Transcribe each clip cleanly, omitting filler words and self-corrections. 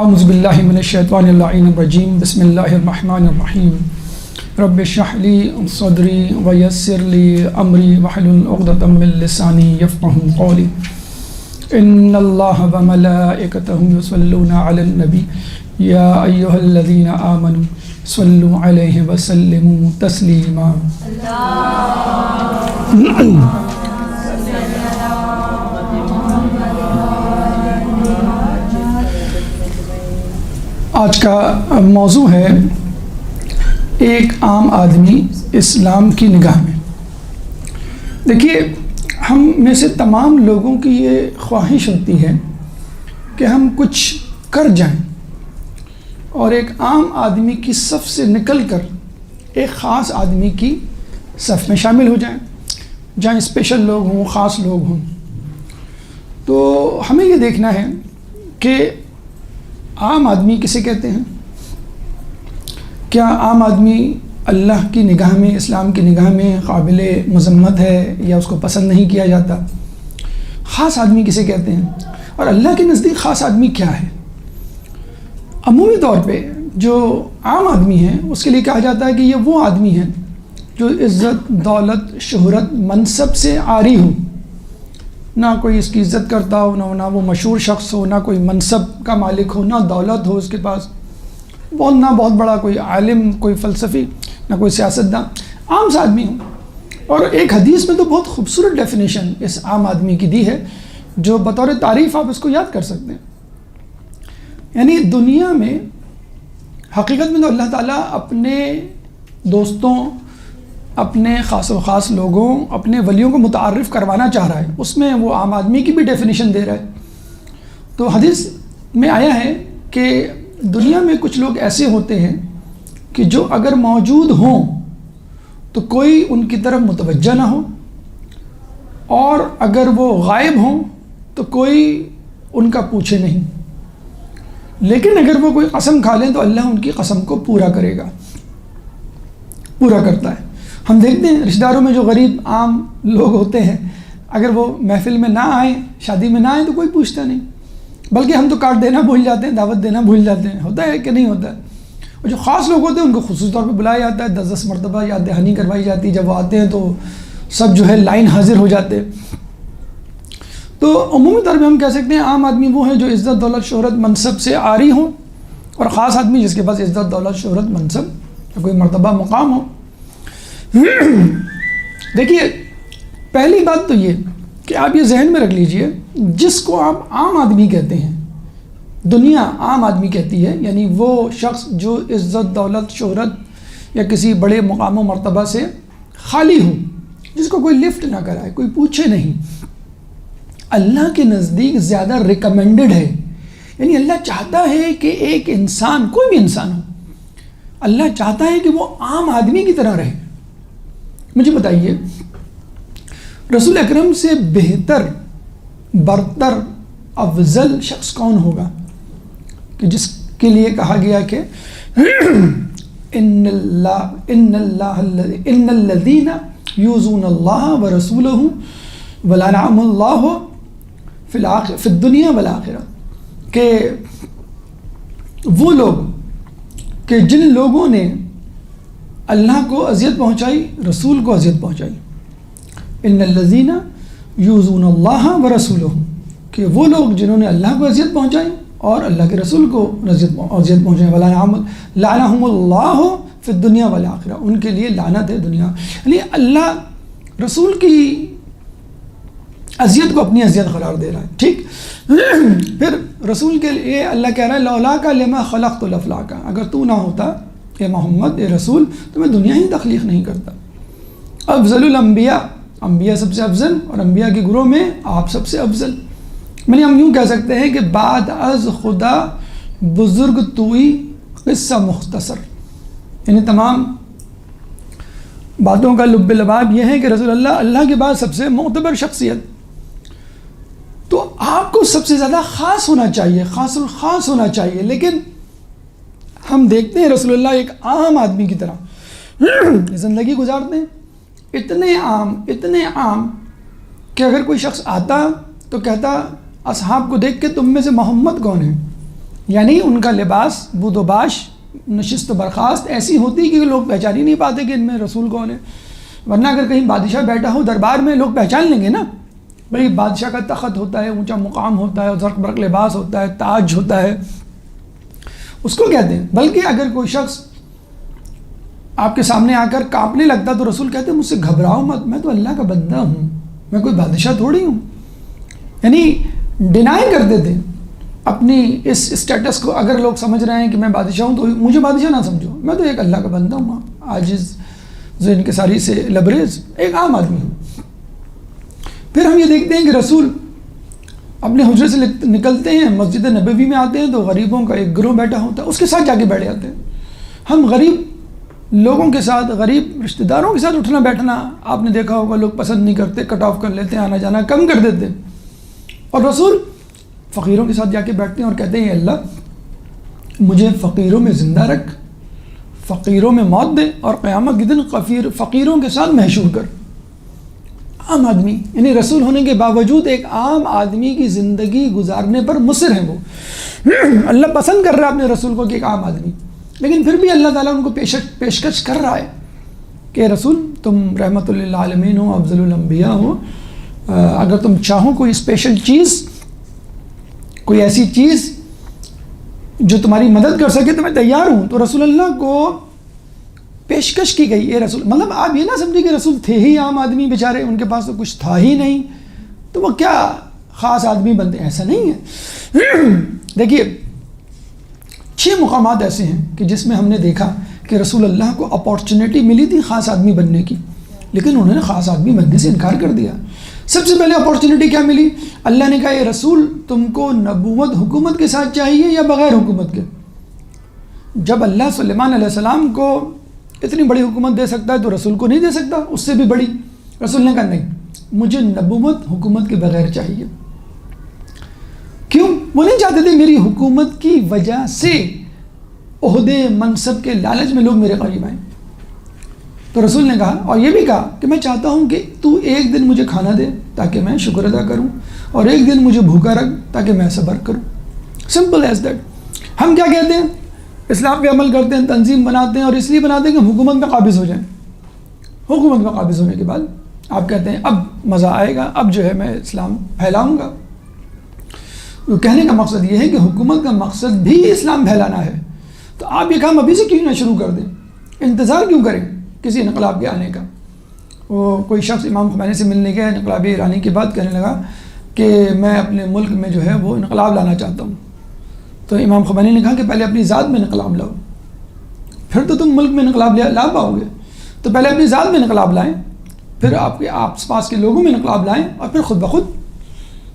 اعوذ باللہ من الشیطان اللعین الرجیم بسم اللہ الرحمن الرحیم رب اشرح لی صدری ویسر لی امری واحلل عقدۃ من لسانی یفقهوا قولی ان اللہ وملائکتہ یصلون علی النبی یا ایہا الذین آمنوا صلوا علیہ وسلموا تسلیما۔ آج کا موضوع ہے ایک عام آدمی اسلام کی نگاہ میں۔ دیکھیے، ہم میں سے تمام لوگوں کی یہ خواہش ہوتی ہے کہ ہم کچھ کر جائیں اور ایک عام آدمی کی صف سے نکل کر ایک خاص آدمی کی صف میں شامل ہو جائیں، جہاں اسپیشل لوگ ہوں، خاص لوگ ہوں۔ تو ہمیں یہ دیکھنا ہے کہ عام آدمی کسے کہتے ہیں؟ کیا عام آدمی اللہ کی نگاہ میں، اسلام کی نگاہ میں قابل مذمت ہے یا اس کو پسند نہیں کیا جاتا؟ خاص آدمی کسے کہتے ہیں؟ اور اللہ کے نزدیک خاص آدمی کیا ہے؟ عمومی طور پہ جو عام آدمی ہیں اس کے لیے کہا جاتا ہے کہ یہ وہ آدمی ہیں جو عزت، دولت، شہرت، منصب سے عاری ہوں، نہ کوئی اس کی عزت کرتا ہو، نہ وہ مشہور شخص ہو، نہ کوئی منصب کا مالک ہو، نہ دولت ہو اس کے پاس، نہ بہت بڑا کوئی عالم، کوئی فلسفی، نہ کوئی سیاستدان، عام سا آدمی ہوں۔ اور ایک حدیث میں تو بہت خوبصورت ڈیفینیشن اس عام آدمی کی دی ہے، جو بطور تعریف آپ اس کو یاد کر سکتے ہیں۔ یعنی دنیا میں حقیقت میں تو اللہ تعالیٰ اپنے دوستوں، اپنے خاص و خاص لوگوں، اپنے ولیوں کو متعارف کروانا چاہ رہا ہے، اس میں وہ عام آدمی کی بھی ڈیفینیشن دے رہا ہے۔ تو حدیث میں آیا ہے کہ دنیا میں کچھ لوگ ایسے ہوتے ہیں کہ جو اگر موجود ہوں تو کوئی ان کی طرف متوجہ نہ ہو، اور اگر وہ غائب ہوں تو کوئی ان کا پوچھے نہیں، لیکن اگر وہ کوئی قسم کھا لیں تو اللہ ان کی قسم کو پورا کرے گا، پورا کرتا ہے۔ ہم دیکھتے ہیں رشتہ داروں میں جو غریب عام لوگ ہوتے ہیں، اگر وہ محفل میں نہ آئیں، شادی میں نہ آئیں تو کوئی پوچھتا نہیں، بلکہ ہم تو کارڈ دینا بھول جاتے ہیں، دعوت دینا بھول جاتے ہیں۔ ہوتا ہے کہ نہیں ہوتا ہے؟ اور جو خاص لوگ ہوتے ہیں ان کو خصوصی طور پہ بلایا جاتا ہے، 10 مرتبہ یاد دہانی کروائی جاتی ہے، جب وہ آتے ہیں تو سب جو ہے لائن حاضر ہو جاتے ہیں۔ تو عمومی طور پہ ہم کہہ سکتے ہیں عام آدمی وہ ہیں جو عزت، دولت، شہرت، منصب سے عاری ہوں، اور خاص آدمی جس کے پاس عزت، دولت، شہرت، منصب یا کوئی مرتبہ، مقام ہو۔ دیکھیے، پہلی بات تو یہ کہ آپ یہ ذہن میں رکھ لیجئے، جس کو آپ عام آدمی کہتے ہیں، دنیا عام آدمی کہتی ہے، یعنی وہ شخص جو عزت، دولت، شہرت یا کسی بڑے مقام و مرتبہ سے خالی ہو، جس کو کوئی لفٹ نہ کرائے، کوئی پوچھے نہیں، اللہ کے نزدیک زیادہ ریکمینڈڈ ہے۔ یعنی اللہ چاہتا ہے کہ ایک انسان، کوئی بھی انسان ہو، اللہ چاہتا ہے کہ وہ عام آدمی کی طرح رہے۔ مجھے بتائیے، رسول اکرم سے بہتر، برتر، افضل شخص کون ہوگا کہ جس کے لیے کہا گیا کہ ان الذین یؤذون اللہ ورسولہ ولعنهم اللہ فی الدنیا والآخرہ، کہ وہ لوگ کہ جن لوگوں نے اللہ کو اذیت پہنچائی، رسول کو اذیت پہنچائی، ان الذین یؤذون اللہ ورسولہ، کہ وہ لوگ جنہوں نے اللہ کو اذیت پہنچائی اور اللہ کے رسول کو اذیت پہنچائی، لعنہم اللہ فی الدنیا والآخرہ، ان کے لیے لعنت ہے دنیا۔ یعنی اللہ رسول کی اذیت کو اپنی اذیت قرار دے رہا ہے، ٹھیک؟ پھر رسول کے لیے اللہ کہہ رہا ہے لولاک لما خلقت الافلاک، اگر تو نہ ہوتا اے محمد، اے رسول، تو میں دنیا ہی تخلیق نہیں کرتا۔ افضل الانبیاء، انبیاء سب سے افضل، اور انبیاء کے گروہ میں آپ سب سے افضل۔ یعنی ہم یوں کہہ سکتے ہیں کہ بعد از خدا بزرگ توئی قصہ مختصر، یعنی تمام باتوں کا لب لباب یہ ہے کہ رسول اللہ کے بعد سب سے معتبر شخصیت۔ تو آپ کو سب سے زیادہ خاص ہونا چاہیے، خاص الخاص ہونا چاہیے، لیکن ہم دیکھتے ہیں رسول اللہ ایک عام آدمی کی طرح زندگی گزارتے ہیں، اتنے عام کہ اگر کوئی شخص آتا تو کہتا اصحاب کو دیکھ کے تم میں سے محمد کون ہے؟ یعنی ان کا لباس بود و باش نشست و برخاست ایسی ہوتی کہ لوگ پہچان ہی نہیں پاتے کہ ان میں رسول کون ہے. ورنہ اگر کہیں بادشاہ بیٹھا ہو دربار میں لوگ پہچان لیں گے نا. بھائی بادشاہ کا تخت ہوتا ہے, اونچا مقام ہوتا ہے, زرق برق لباس ہوتا ہے, تاج ہوتا ہے, اس کو کہتے ہیں. بلکہ اگر کوئی شخص آپ کے سامنے آ کر کانپنے لگتا تو رسول کہتے ہیں مجھ سے گھبراؤ مت, میں تو اللہ کا بندہ ہوں, میں کوئی بادشاہ تھوڑی ہوں. یعنی ڈینائی کرتے تھے اپنی اس اسٹیٹس کو. اگر لوگ سمجھ رہے ہیں کہ میں بادشاہ ہوں تو مجھے بادشاہ نہ سمجھو, میں تو ایک اللہ کا بندہ ہوں, عاجز ذہن کے ساری سے لبریز ایک عام آدمی ہوں. پھر ہم یہ دیکھتے ہیں کہ رسول اپنے حجرے سے نکلتے ہیں, مسجد نبوی میں آتے ہیں تو غریبوں کا ایک گروہ بیٹھا ہوتا ہے, اس کے ساتھ جا کے بیٹھ جاتے ہیں. ہم غریب لوگوں کے ساتھ, غریب رشتہ داروں کے ساتھ اٹھنا بیٹھنا آپ نے دیکھا ہوگا لوگ پسند نہیں کرتے, کٹ آف کر لیتے ہیں, آنا جانا کم کر دیتے ہیں. اور رسول فقیروں کے ساتھ جا کے بیٹھتے ہیں اور کہتے ہیں اللہ مجھے فقیروں میں زندہ رکھ, فقیروں میں موت دے, اور قیامت کے دن فقیروں کے ساتھ محشور کر. عام آدمی, یعنی رسول ہونے کے باوجود ایک عام آدمی کی زندگی گزارنے پر مصر ہیں وہ. اللہ پسند کر رہا ہے اپنے رسول کو کہ ایک عام آدمی, لیکن پھر بھی اللہ تعالیٰ ان کو پیشکش کر رہا ہے کہ رسول تم رحمت للعالمین ہو, افضل الانبیاء ہو, اگر تم چاہو کوئی اسپیشل چیز, کوئی ایسی چیز جو تمہاری مدد کر سکے تو میں تیار ہوں. تو رسول اللہ کو پیشکش کی گئی. اے رسول, مطلب آپ یہ نہ سمجھیں کہ رسول تھے ہی عام آدمی بیچارے, ان کے پاس تو کچھ تھا ہی نہیں تو وہ کیا خاص آدمی بنتے, ایسا نہیں ہے. دیکھیے 6 مقامات ایسے ہیں کہ جس میں ہم نے دیکھا کہ رسول اللہ کو اپارچونیٹی ملی تھی خاص آدمی بننے کی, لیکن انہوں نے خاص آدمی بننے سے انکار کر دیا. سب سے پہلے اپارچونیٹی کیا ملی؟ اللہ نے کہا اے رسول تم کو نبوت حکومت کے ساتھ چاہیے یا بغیر حکومت کے؟ جب اللہ سلیمان علیہ السلام کو اتنی بڑی حکومت دے سکتا ہے تو رسول کو نہیں دے سکتا اس سے بھی بڑی؟ رسول نے کہا نہیں, مجھے نبوت حکومت کے بغیر چاہیے. کیوں؟ وہ نہیں چاہتے تھے میری حکومت کی وجہ سے عہدے منصب کے لالچ میں لوگ میرے قریب آئیں. تو رسول نے کہا, اور یہ بھی کہا کہ میں چاہتا ہوں کہ تو ایک دن مجھے کھانا دے تاکہ میں شکر ادا کروں, اور ایک دن مجھے بھوکا رکھ تاکہ میں صبر کروں. Simple as that. ہم کیا کہتے ہیں؟ اسلام پہ عمل کرتے ہیں, تنظیم بناتے ہیں, اور اس لیے بناتے ہیں کہ حکومت میں قابض ہو جائیں. حکومت میں قابض ہونے کے بعد آپ کہتے ہیں اب مزہ آئے گا, اب جو ہے میں اسلام پھیلاؤں گا. تو کہنے کا مقصد یہ ہے کہ حکومت کا مقصد بھی اسلام پھیلانا ہے. تو آپ یہ کام ابھی سے کیوں نہ شروع کر دیں, انتظار کیوں کریں کسی انقلاب کے آنے کا؟ وہ کوئی شخص امام خمینی سے ملنے گیا, انقلاب ایرانی کی بات کہنے لگا کہ میں اپنے ملک میں جو ہے وہ انقلاب لانا چاہتا ہوں. تو امام خمینی نے کہا کہ پہلے اپنی ذات میں انقلاب لاؤ, پھر تو تم ملک میں انقلاب لا پاؤ گے. تو پہلے اپنی ذات میں انقلاب لائیں, پھر آپ کے آس پاس کے لوگوں میں انقلاب لائیں, اور پھر خود بخود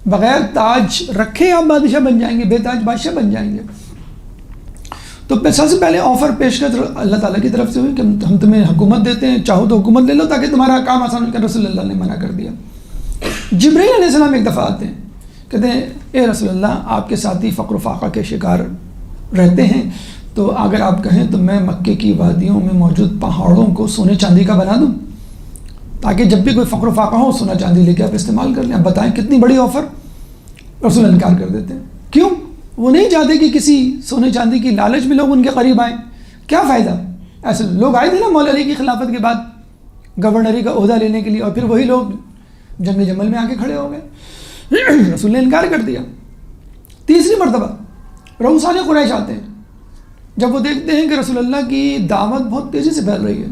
بغیر تاج رکھے آپ بادشاہ بن جائیں گے, بے تاج بادشاہ بن جائیں گے. تو سب سے پہلے آفر پیش کر اللہ تعالیٰ کی طرف سے ہوئی کہ ہم تمہیں حکومت دیتے ہیں, چاہو تو حکومت لے لو تاکہ تمہارا کام آسان ہو. رسول اللہ نے منع کر دیا. جبرائیل علیہ السلام ایک دفعہ آتے ہیں, کہتے ہیں اے رسول اللہ آپ کے ساتھی فقر و فاقہ کے شکار رہتے ہیں, تو اگر آپ کہیں تو میں مکے کی وادیوں میں موجود پہاڑوں کو سونے چاندی کا بنا دوں تاکہ جب بھی کوئی فقر و فاقہ ہو سونا چاندی لے کے آپ استعمال کر لیں. آپ بتائیں کتنی بڑی آفر. رسول اللہ انکار کر دیتے ہیں. کیوں؟ وہ نہیں چاہتے کہ کسی سونے چاندی کی لالچ میں لوگ ان کے قریب آئیں. کیا فائدہ؟ ایسے لوگ آئے تھے نا مولا علی کی خلافت کے بعد گورنری کا عہدہ لینے کے لیے, اور پھر وہی لوگ جنگ جمل میں آ کے کھڑے ہو گئے. رسول نے انکار کر دیا. تیسری مرتبہ رؤسان قریش آتے ہیں. جب وہ دیکھتے ہیں کہ رسول اللہ کی دعوت بہت تیزی سے پھیل رہی ہے,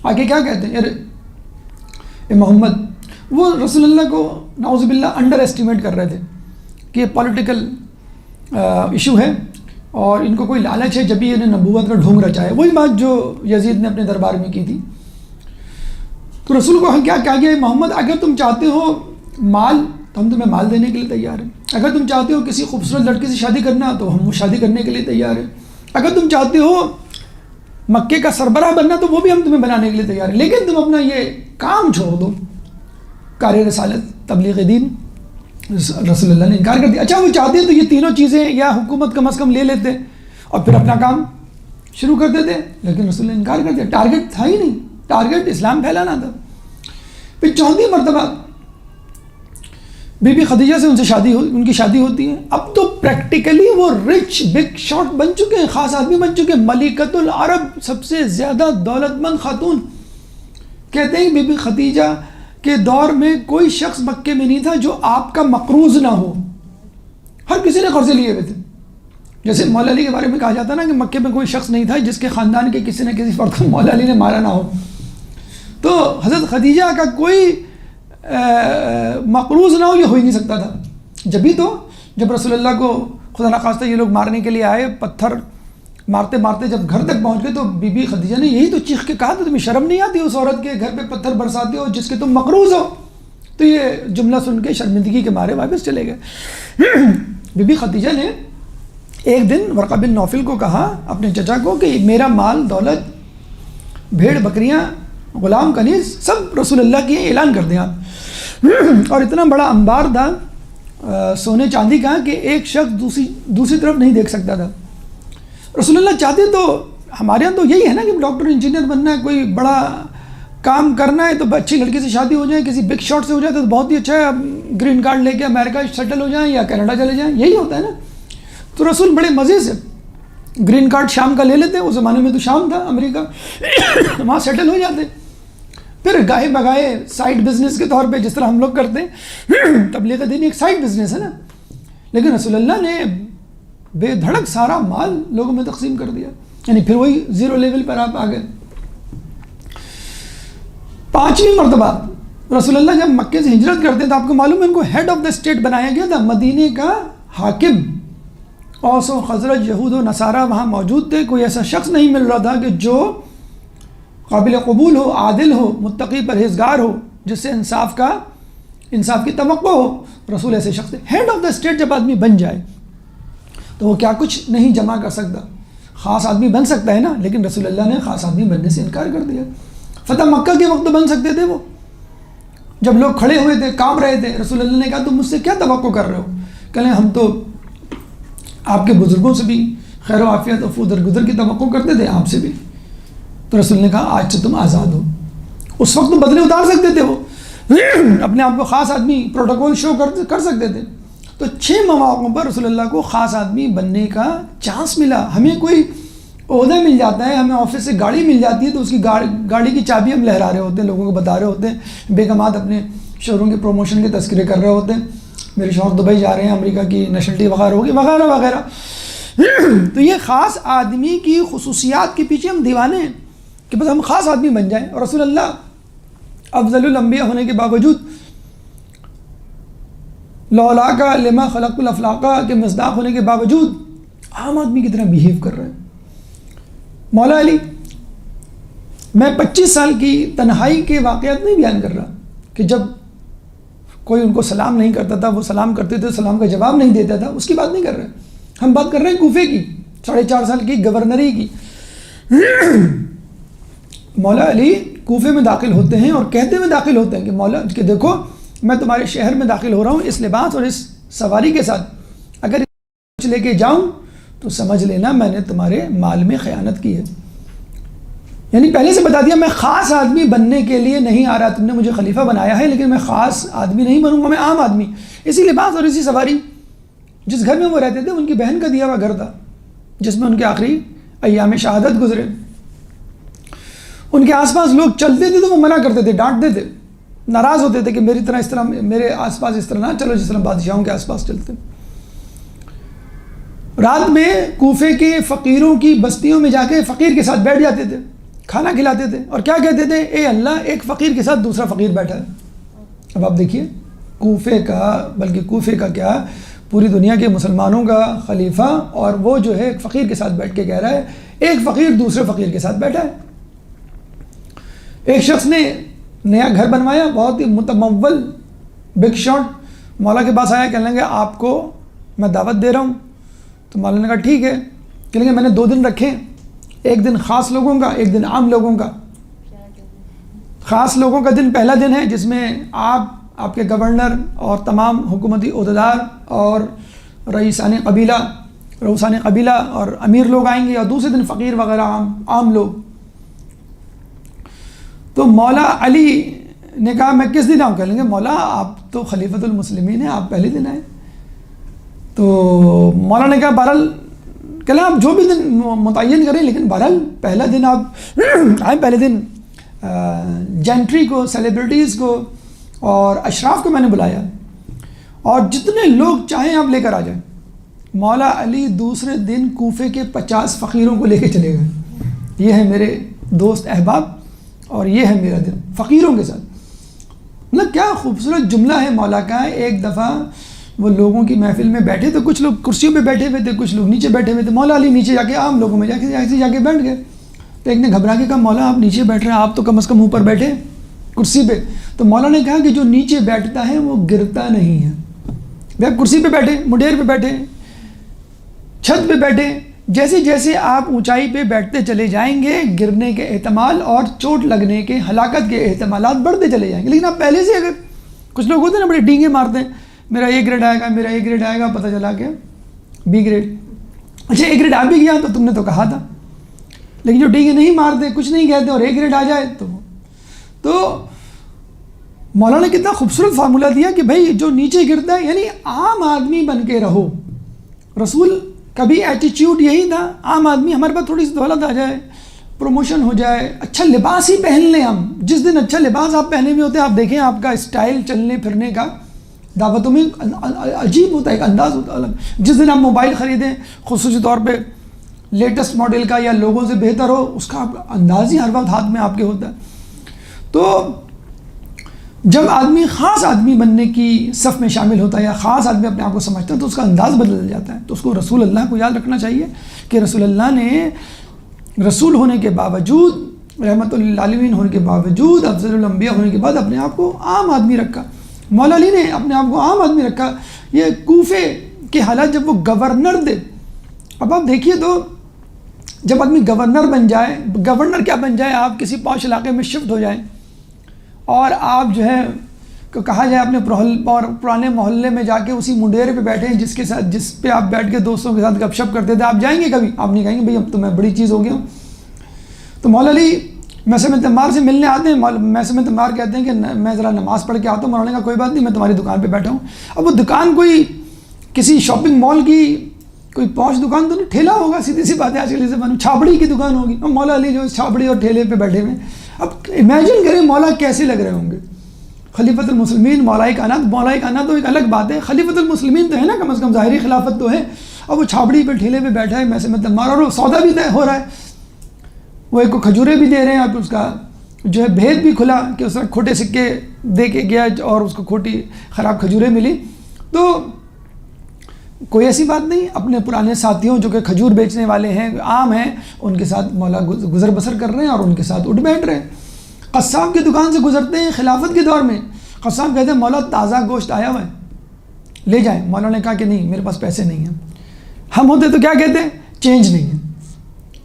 آگے کیا کہتے ہیں, اے محمد, وہ رسول اللہ کو نعوذ باللہ انڈر ایسٹیمیٹ کر رہے تھے کہ یہ پولیٹیکل ایشو ہے اور ان کو کوئی لالچ ہے, جب بھی انہیں نبوت کا ڈھونگ رچا ہے. وہی بات جو یزید نے اپنے دربار میں کی تھی. تو رسول کو کیا کہا گیا, محمد اگر تم چاہتے ہو مال تو ہم تمہیں مال دینے کے لیے تیار ہیں, اگر تم چاہتے ہو کسی خوبصورت لڑکی سے شادی کرنا تو ہم وہ شادی کرنے کے لیے تیار ہیں, اگر تم چاہتے ہو مکے کا سربراہ بننا تو وہ بھی ہم تمہیں بنانے کے لیے تیار ہیں, لیکن تم اپنا یہ کام چھوڑ دو, کار رسالت, تبلیغ دین. رسول اللہ نے انکار کر دیا. اچھا وہ چاہتے تو یہ تینوں چیزیں یا حکومت کم از کم لے لیتے اور پھر اپنا کام شروع کر دیتے, لیکن رسول نے انکار کر دیا. ٹارگٹ تھا ہی نہیں, ٹارگٹ اسلام پھیلانا تھا. پھر چوتھی مرتبہ بی بی خدیجہ سے ان کی شادی ہوتی ہے. اب تو پریکٹیکلی وہ رچ بگ شاٹ بن چکے ہیں، خاص آدمی بن چکے ہیں، ملکۃ العرب، سب سے زیادہ دولت مند خاتون. کہتے ہیں بی بی خدیجہ کے دور میں کوئی شخص مکے میں نہیں تھا جو آپ کا مقروض نہ ہو، ہر کسی نے قرضے لیے ہوئے تھے. جیسے مولا علی کے بارے میں کہا جاتا نا کہ مکے میں کوئی شخص نہیں تھا جس کے خاندان کے کسی نہ کسی فرد کو مولا علی نے مارا نہ ہو. تو حضرت خدیجہ کا کوئی مقروض نہ ہو، یہ ہو ہی نہیں سکتا تھا. جبھی تو جب رسول اللہ کو خدا نخواستہ یہ لوگ مارنے کے لیے آئے، پتھر مارتے مارتے جب گھر تک پہنچ گئے تو بی بی خدیجہ نے یہی تو چیخ کے کہا تھا، تمہیں شرم نہیں آتی اس عورت کے گھر پہ پتھر برساتے ہو جس کے تم مقروض ہو؟ تو یہ جملہ سن کے شرمندگی کے مارے واپس چلے گئے. بی بی خدیجہ نے ایک دن ورقہ بن نوفل کو کہا، اپنے چچا کو، کہ میرا مال دولت، بھیڑ بکریاں، غلام کنیز سب رسول اللہ کی اعلان کر دیں آپ. اور اتنا بڑا انبار تھا سونے چاندی کا کہ ایک شخص دوسری طرف نہیں دیکھ سکتا تھا. رسول اللہ چاہتے تو ہمارے یہاں تو یہی ہے نا کہ ڈاکٹر انجینئر بننا ہے، کوئی بڑا کام کرنا ہے تو اچھی لڑکی سے شادی ہو جائے، کسی بگ شاٹ سے ہو جائے تو بہت ہی اچھا ہے، گرین کارڈ لے کے امریکہ سیٹل ہو جائیں یا کینیڈا چلے جائیں، یہی ہوتا ہے نا. تو رسول بڑے مزے سے گرین کارڈ شام کا لے لیتے، اس زمانے میں تو شام تھا امریکہ، وہاں سیٹل ہو جاتے. پھر گاہے بگائے سائڈ بزنس کے طور پہ جس طرح ہم لوگ کرتے ہیں، تبلیغ دین ایک سائڈ بزنس ہے نا، لیکن رسول اللہ نے بے دھڑک سارا مال لوگوں میں تقسیم کر دیا. یعنی پھر وہی زیرو لیول پر آپ آ گئے. 5ویں مرتبہ رسول اللہ جب مکے سے ہجرت کرتے تو آپ کو معلوم ہے ان کو ہیڈ آف دا اسٹیٹ بنایا گیا تھا، مدینے کا حاکم. اوس و خزرج، یہود و نصارہ وہاں موجود تھے. کوئی ایسا شخص نہیں مل رہا تھا کہ جو قابل قبول ہو، عادل ہو، متقی پرہیزگار ہو، جس سے انصاف کی توقع ہو. رسول ایسے شخص تھے. ہیڈ آف دا اسٹیٹ جب آدمی بن جائے تو وہ کیا کچھ نہیں جمع کر سکتا. خاص آدمی بن سکتا ہے نا، لیکن رسول اللہ نے خاص آدمی بننے سے انکار کر دیا. فتح مکہ کے وقت تو بن سکتے تھے وہ، جب لوگ کھڑے ہوئے تھے، کام رہے تھے. رسول اللہ نے کہا تم مجھ سے کیا توقع کر رہے ہو؟ کہنے ہم تو آپ کے بزرگوں سے بھی خیر و عافیت و درگزر کی توقع کرتے تھے، آپ سے بھی. تو رسول نے کہا آج سے تم آزاد ہو. اس وقت تو بدلے اتار سکتے تھے وہ، اپنے آپ کو خاص آدمی پروٹوکول شو کر سکتے تھے. تو 6 مواقعوں پر رسول اللہ کو خاص آدمی بننے کا چانس ملا. ہمیں کوئی عہدہ مل جاتا ہے، ہمیں آفس سے گاڑی مل جاتی ہے تو اس کی گاڑی کی چابی ہم لہرا رہے ہوتے ہیں، لوگوں کو بتا رہے ہوتے ہیں، بیگمات اپنے شوہروں کے پروموشن کے تذکرے کر رہے ہوتے ہیں، میرے شوہر دبئی جا رہے ہیں، امریکہ کی نیشنلٹی وغیرہ ہوگی وغیرہ وغیرہ. تو یہ خاص آدمی کی خصوصیات کے پیچھے ہم دیوانے ہیں کہ بس ہم خاص آدمی بن جائیں. اور رسول اللہ افضل الانبیاء ہونے کے باوجود، لولاک لما خلقت الافلاق کے مصداق ہونے کے باوجود عام آدمی کی طرح بیہیو کر رہے ہیں. مولا علی، میں 25 سال کی تنہائی کے واقعات نہیں بیان کر رہا کہ جب کوئی ان کو سلام نہیں کرتا تھا، وہ سلام کرتے تھے، سلام کا جواب نہیں دیتا تھا، اس کی بات نہیں کر رہے. ہم بات کر رہے ہیں کوفے کی، 4.5 سال کی گورنری کی. مولا علی کوفے میں داخل ہوتے ہیں اور کہتے ہوئے داخل ہوتے ہیں کہ مولا کہ دیکھو میں تمہارے شہر میں داخل ہو رہا ہوں اس لباس اور اس سواری کے ساتھ، اگر کچھ لے کے جاؤں تو سمجھ لینا میں نے تمہارے مال میں خیانت کی ہے. یعنی پہلے سے بتا دیا میں خاص آدمی بننے کے لیے نہیں آ رہا، تم نے مجھے خلیفہ بنایا ہے لیکن میں خاص آدمی نہیں بنوں گا، میں عام آدمی. اسی لباس اور اسی سواری جس گھر میں وہ رہتے تھے ان کی بہن کا دیا ہوا گھر تھا جس میں ان کے آخری ایام شہادت گزرے. ان کے آس پاس لوگ چلتے تھے تو وہ منع کرتے تھے، ڈانٹتے تھے، ناراض ہوتے تھے کہ میری طرح اس طرح میرے آس پاس اس طرح نہ چلو جس طرح بادشاہوں کے آس پاس چلتے. رات میں کوفے کے فقیروں کی بستیوں میں جا کے فقیر کے ساتھ بیٹھ جاتے تھے، کھانا کھلاتے تھے اور کیا کہتے تھے؟ اے اللہ، ایک فقیر کے ساتھ دوسرا فقیر بیٹھا ہے. اب آپ دیکھیے کوفے کا، بلکہ کوفے کا کیا پوری دنیا کے مسلمانوں کا خلیفہ، اور وہ جو ہے ایک فقیر کے ساتھ بیٹھ کے کہہ رہا ہے ایک فقیر دوسرے فقیر کے ساتھ بیٹھا ہے. ایک شخص نے نیا گھر بنوایا، بہت ہی متمول بگ شاٹ، مولا کے پاس آیا، کہنے لگا آپ کو میں دعوت دے رہا ہوں. تو مولا نے کہا ٹھیک ہے. کہنے لگا میں نے 2 دن رکھے، ایک دن خاص لوگوں کا، ایک دن عام لوگوں کا. خاص لوگوں کا دن پہلا دن ہے جس میں آپ کے گورنر اور تمام حکومتی عہدیدار اور رئیسان قبیلہ اور امیر لوگ آئیں گے، اور دوسرے دن فقیر وغیرہ عام لوگ. تو مولا علی نے کہا میں کس دن آؤں؟ کہہ لیں گے مولا آپ تو خلیفۃ المسلمین ہیں، آپ پہلے دن آئے۔ تو مولا نے کہا بہرحال کہ آپ جو بھی دن متعین کریں، لیکن بہرحال پہلا دن آپ آئیں، پہلے دن جینٹری کو، سیلیبریٹیز کو اور اشراف کو میں نے بلایا، اور جتنے لوگ چاہیں آپ لے کر آ جائیں۔ مولا علی دوسرے دن کوفے کے 50 فقیروں کو لے کے چلے گئے، یہ ہے میرے دوست احباب اور یہ ہے میرا دن، فقیروں کے ساتھ۔ مطلب کیا خوبصورت جملہ ہے مولا کا۔ ایک دفعہ وہ لوگوں کی محفل میں بیٹھے تو کچھ لوگ کرسیوں پہ بیٹھے ہوئے تھے، کچھ لوگ نیچے بیٹھے ہوئے تھے۔ مولا علی نیچے جا کے عام لوگوں میں جا کے بیٹھ گئے۔ تو ایک نے گھبرا کے کہا مولا آپ نیچے بیٹھ رہے ہیں، آپ تو کم از کم اوپر بیٹھے کرسی پہ۔ تو مولا نے کہا کہ جو نیچے بیٹھتا ہے وہ گرتا نہیں ہے۔ بھائی کرسی پہ بیٹھے، مڈیر پہ بیٹھے، چھت پہ بیٹھے، جیسے جیسے آپ اونچائی پہ بیٹھتے چلے جائیں گے گرنے کے احتمال اور چوٹ لگنے کے، ہلاکت کے احتمالات بڑھتے چلے جائیں گے۔ لیکن آپ پہلے سے اگر کچھ لوگ ہوتے ہیں نا بڑے ڈینگے مارتے ہیں، میرا اے گریڈ آئے گا، میرا اے گریڈ آئے گا، پتہ چلا کہ بی گریڈ۔ اچھا اے گریڈ آ بھی گیا تو تم نے تو کہا تھا، لیکن جو ڈینگے نہیں مارتے، کچھ نہیں کہتے اور اے گریڈ آ جائے تو مولانا نے کتنا خوبصورت فارمولہ دیا کہ بھائی جو نیچے گرتا ہے یعنی عام آدمی بن کے رہو۔ رسول کا بھی ایٹیچیوڈ یہی تھا، عام آدمی، ہمارے پاس تھوڑی سی دولت آ جائے، پروموشن ہو جائے، اچھا لباس ہی پہن لیں ہم۔ جس دن اچھا لباس آپ پہنے ہوئے ہوتے ہیں، آپ دیکھیں آپ کا اسٹائل چلنے پھرنے کا دعوتوں میں عجیب ہوتا ہے، ایک انداز ہوتا ہے الگ۔ جس دن آپ موبائل خریدیں خصوصی طور پہ لیٹسٹ ماڈل کا یا لوگوں سے بہتر ہو، اس کا انداز ہی ہر وقت ہاتھ میں آپ کے ہوتا ہے۔ تو جب آدمی خاص آدمی بننے کی صف میں شامل ہوتا ہے یا خاص آدمی اپنے آپ کو سمجھتا ہے تو اس کا انداز بدل جاتا ہے۔ تو اس کو رسول اللہ کو یاد رکھنا چاہیے کہ رسول اللہ نے رسول ہونے کے باوجود، رحمت للعالمین ہونے کے باوجود، افضل الانبیاء ہونے کے بعد اپنے آپ کو عام آدمی رکھا۔ مولا علی نے اپنے آپ کو عام آدمی رکھا۔ یہ کوفے کے حالات جب وہ گورنر تھے، اب آپ دیکھیے تو جب آدمی گورنر بن جائے، گورنر کیا بن جائے، آپ کسی پوش علاقے میں شفٹ ہو جائیں اور آپ جو ہے کہا جائے اپنے پرانے محلے میں جا کے اسی منڈیر پہ بیٹھے جس پہ آپ بیٹھ کے دوستوں کے ساتھ گپ شپ کرتے تھے، آپ جائیں گے کبھی؟ آپ نہیں کہیں گے بھائی اب تو میں بڑی چیز ہو گیا ہوں۔ تو مولا علی میثم تمار سے ملنے آتے ہیں، میثم تمار کہتے ہیں کہ میں ذرا نماز پڑھ کے آتا ہوں۔ مولانا نے کہا کوئی بات نہیں، میں تمہاری دکان پہ بیٹھا ہوں۔ اب وہ دکان کوئی کسی شاپنگ مال کی کوئی پوش دکان تو نہیں، ٹھیلا ہوگا، سیدھی سی بات ہے، آج کل سے چھاپڑی کی دکان ہوگی۔ اب مولا علی جو چھاپڑی اور ٹھیلے پہ بیٹھے ہوئے، اب امیجن کریں مولا کیسے لگ رہے ہوں گے۔ خلیفۃ المسلمین، مولا کائنات تو ایک الگ بات ہے، خلیفۃ المسلمین تو ہے نا، کم از کم ظاہری خلافت تو ہے۔ اب وہ چھاپڑی پہ ٹھیلے پہ بیٹھا ہے میثم تمار، اور وہ سودا بھی طے ہو رہا ہے، وہ ایک کو کھجورے بھی دے رہے ہیں، اب اس کا جو ہے بھید بھی کھلا کہ اس نے کھوٹے سکے دے کے گیا اور اس کو کھوٹی خراب کھجوریں ملی۔ تو کوئی ایسی بات نہیں، اپنے پرانے ساتھیوں جو کہ کھجور بیچنے والے ہیں، عام ہیں، ان کے ساتھ مولا گزر بسر کر رہے ہیں اور ان کے ساتھ اٹھ بیٹھ رہے ہیں۔ قصاب کی دکان سے گزرتے ہیں خلافت کے دور میں، قصاب کہتے ہیں مولا تازہ گوشت آیا ہوا ہے، لے جائیں۔ مولا نے کہا کہ نہیں، میرے پاس پیسے نہیں ہیں۔ ہم ہوتے تو کیا کہتے ہیں؟ چینج نہیں ہے،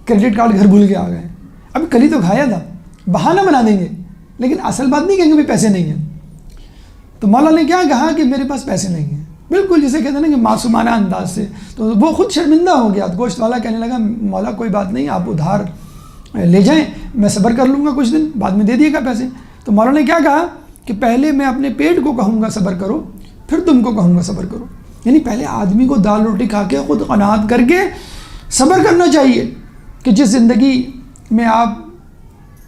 کریڈٹ کارڈ گھر بھول کے آ گئے، ابھی کل ہی تو کھایا تھا، بہانہ بنا دیں گے، لیکن اصل بات نہیں کہیں گے بھی پیسے نہیں ہیں۔ تو مولا نے کیا کہا کہ میرے پاس پیسے نہیں ہیں، بالکل جسے کہتے ہیں نا کہ معصومانہ انداز سے۔ تو وہ خود شرمندہ ہو گیا، گوشت والا کہنے لگا مولا کوئی بات نہیں، آپ ادھار لے جائیں، میں صبر کر لوں گا کچھ دن، بعد میں دے دیے گا پیسے۔ تو مولا نے کیا کہا کہ پہلے میں اپنے پیٹ کو کہوں گا صبر کرو، پھر تم کو کہوں گا صبر کرو۔ یعنی پہلے آدمی کو دال روٹی کھا کے خود قناعت کر کے صبر کرنا چاہیے کہ جس زندگی میں آپ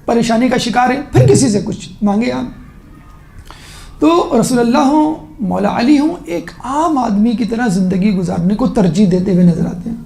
پریشانی کا شکار ہیں، پھر کسی سے کچھ مانگے آپ۔ تو رسول اللہ ہوں، مولا علی ہوں، ایک عام آدمی کی طرح زندگی گزارنے کو ترجیح دیتے ہوئے نظر آتے ہیں۔